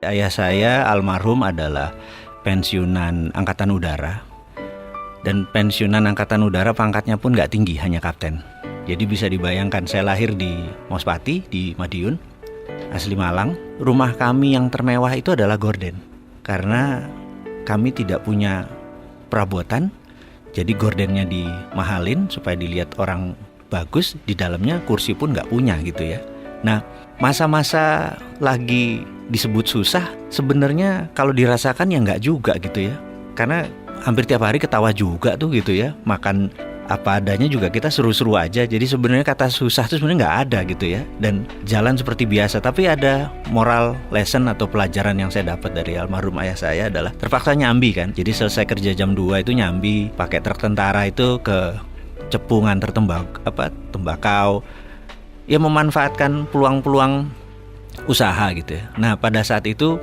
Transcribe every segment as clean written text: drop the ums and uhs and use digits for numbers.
Ayah saya almarhum adalah pensiunan Angkatan Udara. Dan pensiunan Angkatan Udara pangkatnya pun gak tinggi, hanya kapten. Jadi bisa dibayangkan, saya lahir di Mospati, di Madiun, asli Malang. Rumah kami yang termewah itu adalah gorden. Karena kami tidak punya perabotan, jadi gordennya dimahalin supaya dilihat orang bagus. Di dalamnya kursi pun gak punya gitu ya. Nah, masa-masa lagi disebut susah, sebenarnya kalau dirasakan ya nggak juga gitu ya. Karena hampir tiap hari ketawa juga tuh gitu ya. Makan apa adanya juga kita seru-seru aja. Jadi sebenarnya kata susah tuh sebenarnya nggak ada gitu ya. Dan jalan seperti biasa. Tapi ada moral lesson atau pelajaran yang saya dapat dari almarhum ayah saya adalah terpaksa nyambi kan. Jadi selesai kerja jam 2 itu nyambi, pakai truk tentara itu ke Cepu nganter tembakau. Ya memanfaatkan peluang-peluang usaha gitu ya. Nah pada saat itu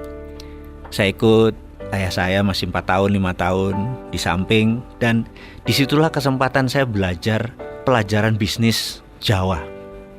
saya ikut ayah saya masih 4 tahun, 5 tahun di samping. Dan disitulah kesempatan saya belajar pelajaran bisnis Jawa.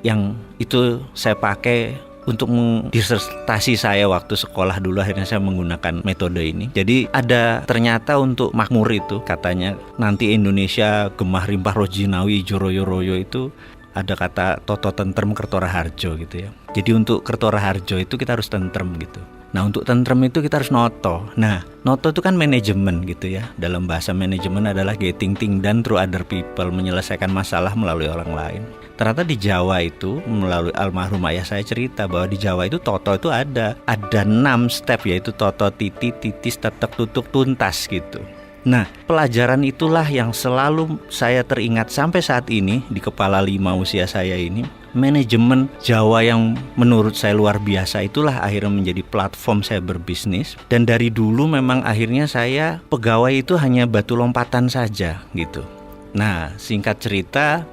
Yang itu saya pakai untuk disertasi saya waktu sekolah dulu. Akhirnya saya menggunakan metode ini. Jadi ada ternyata untuk makmur itu katanya nanti Indonesia gemah rimpah rojinawi joroyo royo itu ada kata toto tentrem kertora harjo gitu ya. Jadi untuk kertora harjo itu kita harus tentrem gitu. Nah untuk tentrem itu kita harus noto. Nah noto itu kan manajemen gitu ya. Dalam bahasa manajemen adalah getting things done through other people, menyelesaikan masalah melalui orang lain. Ternyata di Jawa itu melalui almarhum ayah saya cerita bahwa di Jawa itu toto itu ada 6 step, yaitu toto, titik, titis, tetek, tutuk, tuntas gitu. Nah, pelajaran itulah yang selalu saya teringat sampai saat ini di kepala 5 usia saya ini. Manajemen Jawa yang menurut saya luar biasa itulah akhirnya menjadi platform saya berbisnis. Dan dari dulu memang akhirnya saya pegawai itu hanya batu lompatan saja gitu. Nah, singkat cerita,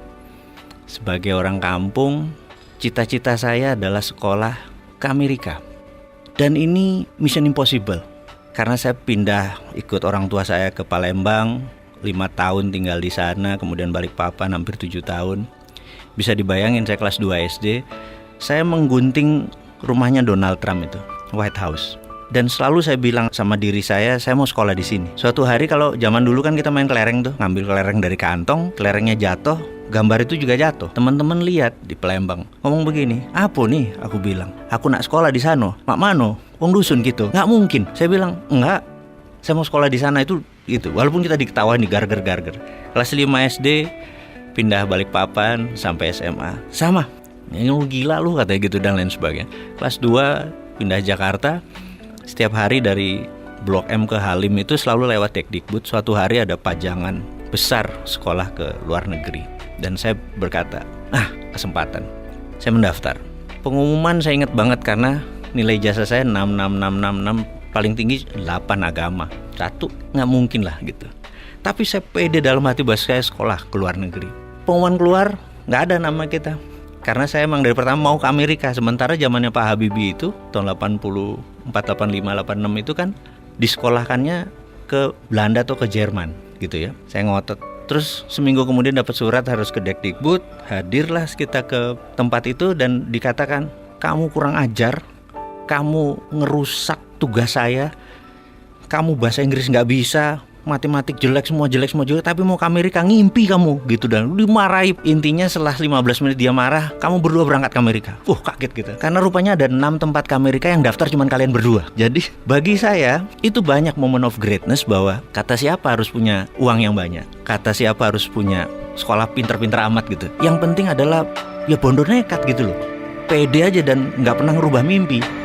sebagai orang kampung, cita-cita saya adalah sekolah ke Amerika. Dan ini mission impossible. Karena saya pindah ikut orang tua saya ke Palembang, 5 tahun tinggal di sana, kemudian Balikpapan hampir 7 tahun. Bisa dibayangin saya kelas 2 SD, saya menggunting rumahnya Donald Trump itu, White House. Dan selalu saya bilang sama diri saya mau sekolah di sini. Suatu hari kalau zaman dulu kan kita main kelereng tuh, ngambil kelereng dari kantong, kelerengnya jatuh, gambar itu juga jatuh. Teman-teman lihat di Palembang, ngomong begini, apa nih? Aku bilang, aku nak sekolah di sana. Mak mano? Wong dusun gitu. Nggak mungkin. Saya bilang, enggak. Saya mau sekolah di sana itu gitu. Walaupun kita diketawain di garger-garger. Kelas 5 SD pindah Balikpapan sampai SMA. Sama. Ini lu gila lu katanya gitu dan lain sebagainya. Kelas 2 pindah Jakarta. Setiap hari dari Blok M ke Halim itu selalu lewat Tekdikbud. Suatu hari ada pajangan besar sekolah ke luar negeri. Dan saya berkata, kesempatan. Saya mendaftar. Pengumuman saya ingat banget karena nilai ijazah saya 6, paling tinggi 8 agama. 1, nggak mungkin lah gitu. Tapi saya pede dalam hati bahwa saya sekolah ke luar negeri. Pengumuman keluar, nggak ada nama kita. Karena saya emang dari pertama mau ke Amerika. Sementara zamannya Pak Habibie itu, tahun 84, 85, 86 itu kan disekolahkannya ke Belanda atau ke Jerman gitu ya. Saya ngotot. Terus seminggu kemudian dapat surat harus ke Dekdikbud. Hadirlah kita ke tempat itu dan dikatakan, kamu kurang ajar, kamu ngerusak tugas saya, kamu bahasa Inggris nggak bisa, matematik jelek semua, tapi mau ke Amerika ngimpi kamu gitu. Dan dimarahi. Intinya setelah 15 menit dia marah, kamu berdua berangkat ke Amerika. Kaget gitu. Karena rupanya ada 6 tempat ke Amerika yang daftar cuma kalian berdua. Jadi bagi saya itu banyak moment of greatness bahwa kata siapa harus punya uang yang banyak, kata siapa harus punya sekolah pinter-pinter amat gitu. Yang penting adalah ya bondo nekat gitu loh. Pede aja dan nggak pernah ngerubah mimpi.